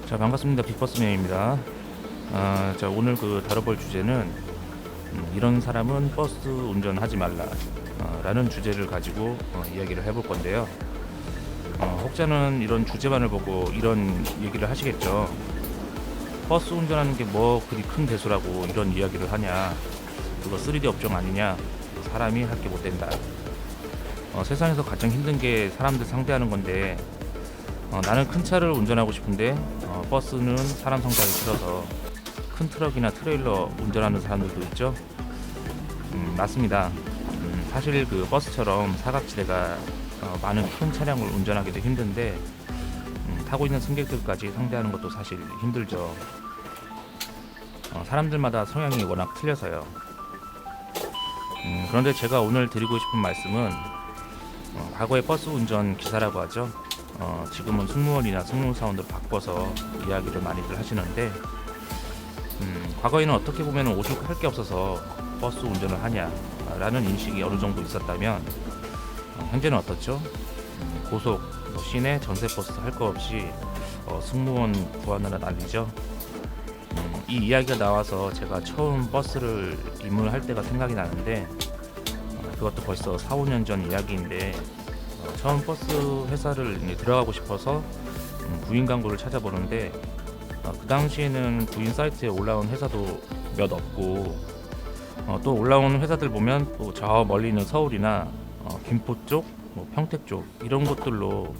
자, 반갑습니다. 빅버스맨입니다. 자, 오늘 다뤄볼 주제는 이런 사람은 버스 운전하지 말라 라는 주제를 가지고 이야기를 해볼 건데요. 혹자는 이런 주제만을 보고 이런 얘기를 하시겠죠. 버스 운전하는 게 뭐 그리 큰 대수라고 이런 이야기를 하냐, 그거 3D 업종 아니냐, 사람이 할 게 못 된다. 세상에서 가장 힘든 게 사람들 상대하는 건데, 나는 큰 차를 운전하고 싶은데 버스는 사람 성장이 싫어서 큰 트럭이나 트레일러 운전하는 사람들도 있죠. 맞습니다. 사실 버스처럼 사각지대가 많은 큰 차량을 운전하기도 힘든데, 타고 있는 승객들까지 상대하는 것도 사실 힘들죠. 사람들마다 성향이 워낙 틀려서요. 그런데 제가 오늘 드리고 싶은 말씀은, 과거의 버스 운전 기사라고 하죠. 지금은 승무원이나 승무사원으로 바꿔서 이야기를 많이들 하시는데, 과거에는 어떻게 보면 오죽할 게 없어서 버스 운전을 하냐라는 인식이 어느 정도 있었다면, 현재는 어떻죠? 고속, 시내, 전세버스 할 거 없이 승무원 구하느라 난리죠. 이 이야기가 나와서 제가 처음 버스를 입문할 때가 생각이 나는데, 그것도 벌써 4, 5년 전 이야기인데, 처음 버스 회사를 들어가고 싶어서 구인 광고를 찾아보는데, 그 당시에는 구인 사이트에 올라온 회사도 몇 없고, 또 올라오는 회사들 보면 또 저 멀리 있는 서울이나 김포 쪽, 평택 쪽 이런 곳들로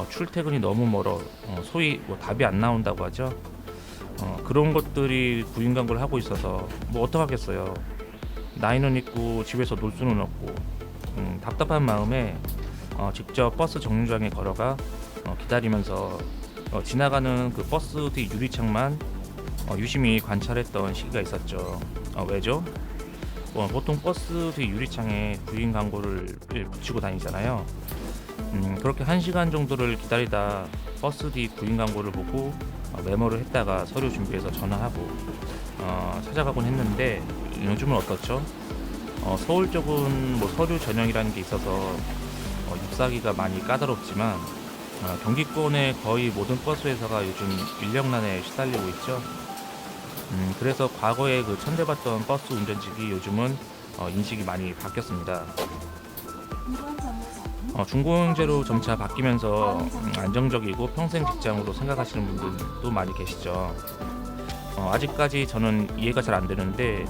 출퇴근이 너무 멀어, 소위 답이 안 나온다고 하죠. 그런 것들이 구인 광고를 하고 있어서 어떡하겠어요. 나이는 있고 집에서 놀 수는 없고, 답답한 마음에 직접 버스 정류장에 걸어가 기다리면서 지나가는 그 버스 뒤 유리창만 유심히 관찰했던 시기가 있었죠. 왜죠? 보통 버스 뒤 유리창에 구인 광고를 붙이고 다니잖아요. 그렇게 1시간 정도를 기다리다 버스 뒤 구인 광고를 보고 메모를 했다가 서류 준비해서 전화하고 찾아가곤 했는데, 요즘은 어떻죠? 서울 쪽은 서류 전형이라는 게 있어서 입사하기가 많이 까다롭지만, 경기권의 거의 모든 버스 회사가 요즘 인력난에 시달리고 있죠. 그래서 과거에 천대받던 버스 운전직이 요즘은 인식이 많이 바뀌었습니다. 중고형제로 점차 바뀌면서 안정적이고 평생 직장으로 생각하시는 분들도 많이 계시죠. 아직까지 저는 이해가 잘 안 되는데,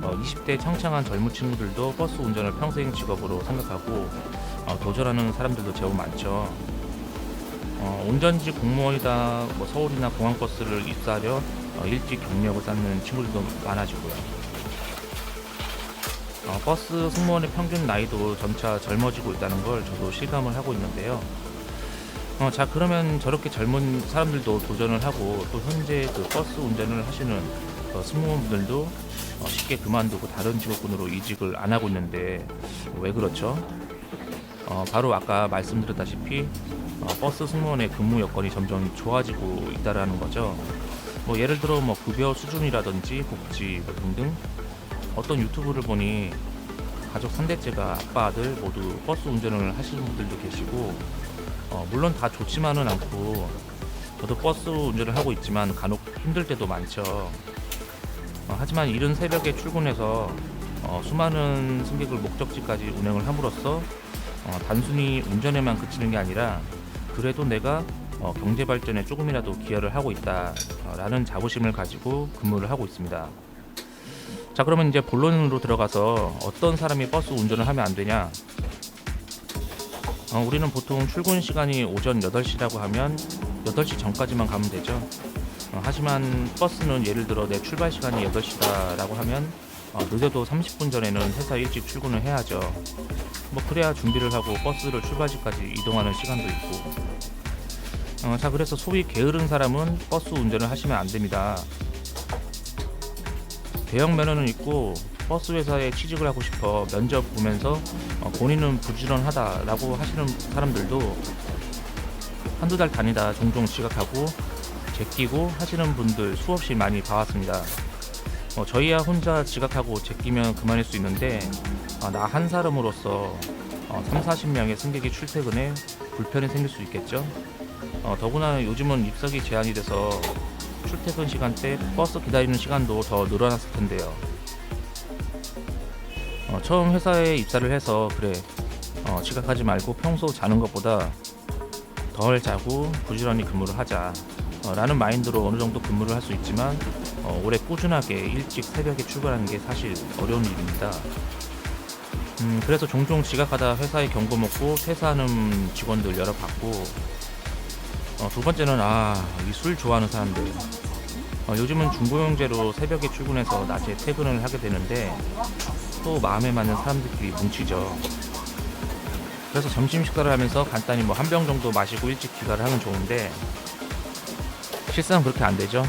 20대 창창한 젊은 친구들도 버스 운전을 평생 직업으로 생각하고 도전하는 사람들도 제법 많죠. 운전직 공무원이다, 서울이나 공항버스를 입사하려 일찍 경력을 쌓는 친구들도 많아지고요. 버스 승무원의 평균 나이도 점차 젊어지고 있다는 걸 저도 실감을 하고 있는데요. 자, 그러면 저렇게 젊은 사람들도 도전을 하고, 또 현재 버스 운전을 하시는 승무원분들도 쉽게 그만두고 다른 직업군으로 이직을 안 하고 있는데 왜 그렇죠? 바로 아까 말씀드렸다시피 버스 승무원의 근무 여건이 점점 좋아지고 있다라는 거죠. 예를 들어 급여 수준이라든지 복지 등등, 어떤 유튜브를 보니 가족 3대째가 아빠 아들 모두 버스 운전을 하시는 분들도 계시고, 물론 다 좋지만은 않고, 저도 버스 운전을 하고 있지만 간혹 힘들 때도 많죠. 하지만 이른 새벽에 출근해서 수많은 승객을 목적지까지 운행을 함으로써 단순히 운전에만 그치는 게 아니라, 그래도 내가 경제 발전에 조금이라도 기여를 하고 있다라는 자부심을 가지고 근무를 하고 있습니다. 자, 그러면 이제 본론으로 들어가서 어떤 사람이 버스 운전을 하면 안 되냐? 우리는 보통 출근 시간이 오전 8시라고 하면 8시 전까지만 가면 되죠. 하지만 버스는 예를 들어 내 출발 시간이 8시다라고 하면 늦어도 30분 전에는 회사 일찍 출근을 해야죠. 그래야 준비를 하고 버스를 출발지까지 이동하는 시간도 있고. 자, 그래서 소위 게으른 사람은 버스 운전을 하시면 안 됩니다. 대형 면허는 있고 버스 회사에 취직을 하고 싶어 면접 보면서 본인은 부지런하다라고 하시는 사람들도 한두 달 다니다 종종 지각하고 제끼고 하시는 분들 수없이 많이 봐왔습니다. 저희야 혼자 지각하고 제끼면 그만일 수 있는데, 나 한 사람으로서 3, 40명의 승객이 출퇴근에 불편이 생길 수 있겠죠. 더구나 요즘은 입석이 제한이 돼서 출퇴근 시간대 버스 기다리는 시간도 더 늘어났을 텐데요. 처음 회사에 입사를 해서 그래 지각하지 말고 평소 자는 것보다 덜 자고 부지런히 근무를 하자 라는 마인드로 어느 정도 근무를 할 수 있지만 오래 꾸준하게 일찍 새벽에 출근하는 게 사실 어려운 일입니다. 그래서 종종 지각하다 회사에 경고 먹고 퇴사하는 직원들 여러 봤고, 두 번째는 이 술 좋아하는 사람들. 요즘은 중고용제로 새벽에 출근해서 낮에 퇴근을 하게 되는데 또 마음에 맞는 사람들끼리 뭉치죠. 그래서 점심 식사를 하면서 간단히 뭐 한 병 정도 마시고 일찍 귀가를 하면 좋은데 실상 그렇게 안 되죠.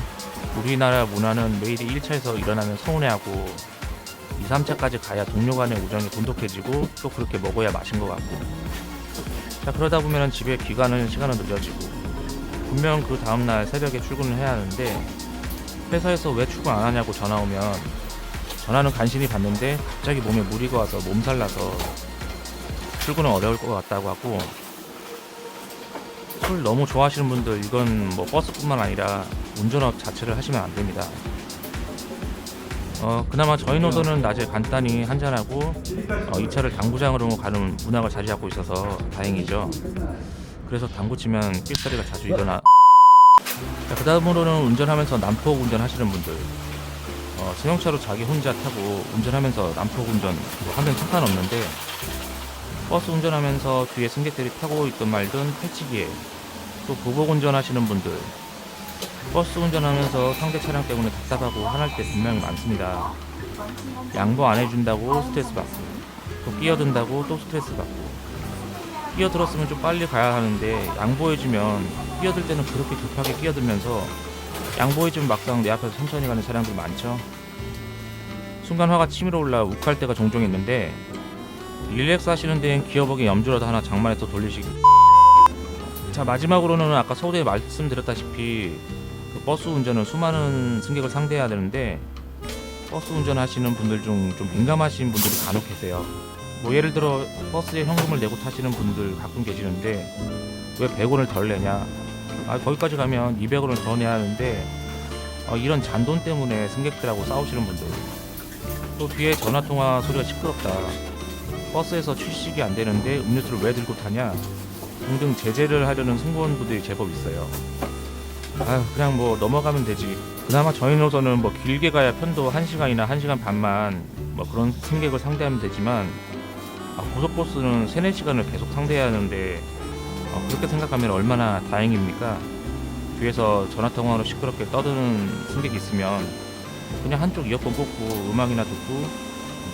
우리나라 문화는 매일이 1차에서 일어나면 서운해하고 2, 3차까지 가야 동료 간의 우정이 돈독해지고 또 그렇게 먹어야 맛인 것 같고, 자 그러다 보면 집에 귀가하는 시간은 늦어지고 분명 그 다음날 새벽에 출근을 해야 하는데 회사에서 왜 출근 안 하냐고 전화 오면 전화는 간신히 받는데 갑자기 몸에 무리가 와서 몸살 나서 출근은 어려울 것 같다고 하고, 술 너무 좋아하시는 분들 이건 뭐 버스뿐만 아니라 운전업 자체를 하시면 안 됩니다. 그나마 저희 노선은 낮에 간단히 한잔하고 2차를 당구장으로 가는 문화가 자리 잡고 있어서 다행이죠. 그래서 당구 치면 삑사리가 자주 일어나. 그 다음으로는 운전하면서 난폭 운전하시는 분들, 승용차로 자기 혼자 타고 운전하면서 난폭 운전 뭐 하면 상관없는데 버스 운전하면서 뒤에 승객들이 타고 있든 말든 패치기에, 또 보복 운전하시는 분들 버스 운전하면서 상대 차량 때문에 답답하고 화날 때 분명히 많습니다. 양보 안 해준다고 스트레스 받고, 또 끼어든다고 또 스트레스 받고, 끼어들었으면 좀 빨리 가야 하는데 양보해주면 끼어들 때는 그렇게 급하게 끼어들면서 양보해주면 막상 내 앞에서 천천히 가는 차량들 많죠. 순간 화가 치밀어 올라 욱할 때가 종종 있는데 릴렉스 하시는 데엔 기어벅이 염주라도 하나 장만해서 돌리시기. 자 마지막으로는 아까 서두에 말씀드렸다시피 그 버스 운전은 수많은 승객을 상대해야 되는데 버스 운전하시는 분들 중 좀 민감하신 분들이 간혹 계세요. 뭐 예를 들어 버스에 현금을 내고 타시는 분들 가끔 계시는데 왜 100원을 덜 내냐, 거기까지 가면 200원을 더 내야 하는데 이런 잔돈 때문에 승객들하고 싸우시는 분들, 또 뒤에 전화통화 소리가 시끄럽다, 버스에서 취식이 안 되는데 음료수를 왜 들고 타냐 등등 제재를 하려는 승무원분들이 제법 있어요. 그냥 뭐 넘어가면 되지. 그나마 저희 노선은 뭐 길게 가야 편도 1시간이나 1시간 반만 뭐 그런 승객을 상대하면 되지만 고속버스는 3, 4시간을 계속 상대해야 하는데 그렇게 생각하면 얼마나 다행입니까? 뒤에서 전화통화로 시끄럽게 떠드는 승객이 있으면 그냥 한쪽 이어폰 꽂고 음악이나 듣고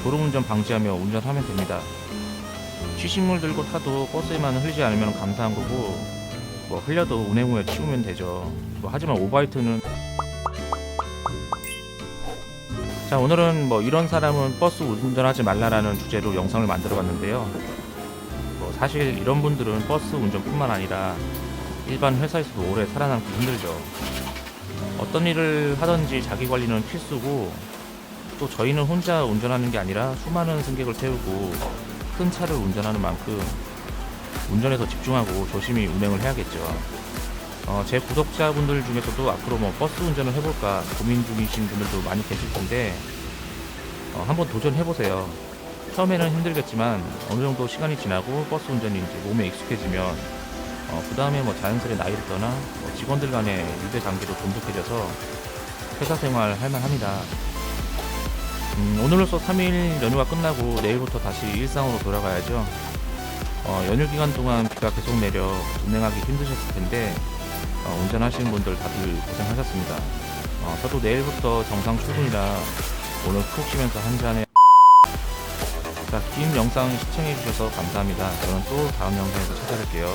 졸음운전 방지하며 운전하면 됩니다. 취식물 들고 타도 버스에만 흘리지 않으면 감사한 거고, 뭐 흘려도 운행 후에 치우면 되죠. 하지만 오버하이트는. 자 오늘은 뭐 이런 사람은 버스 운전하지 말라라는 주제로 영상을 만들어 봤는데요. 사실 이런 분들은 버스 운전뿐만 아니라 일반 회사에서도 오래 살아남기 힘들죠. 어떤 일을 하든지 자기 관리는 필수고, 또 저희는 혼자 운전하는 게 아니라 수많은 승객을 태우고 큰 차를 운전하는 만큼 운전에 더 집중하고 조심히 운행을 해야겠죠. 제 구독자분들 중에서도 앞으로 뭐 버스 운전을 해볼까 고민 중이신 분들도 많이 계실 텐데 한번 도전해보세요. 처음에는 힘들겠지만 어느 정도 시간이 지나고 버스 운전이 이제 몸에 익숙해지면 그 다음에 뭐 자연스레 나이를 떠나 직원들 간의 유대 관계도 돈독해져서 회사 생활 할만합니다. 오늘로써 3일 연휴가 끝나고 내일부터 다시 일상으로 돌아가야죠. 연휴 기간 동안 비가 계속 내려 운행하기 힘드셨을 텐데 운전하시는 분들 다들 고생하셨습니다. 저도 내일부터 정상 출근이라 오늘 푹 쉬면서 한잔해. 자, 긴 영상 시청해주셔서 감사합니다. 저는 또 다음 영상에서 찾아뵐게요.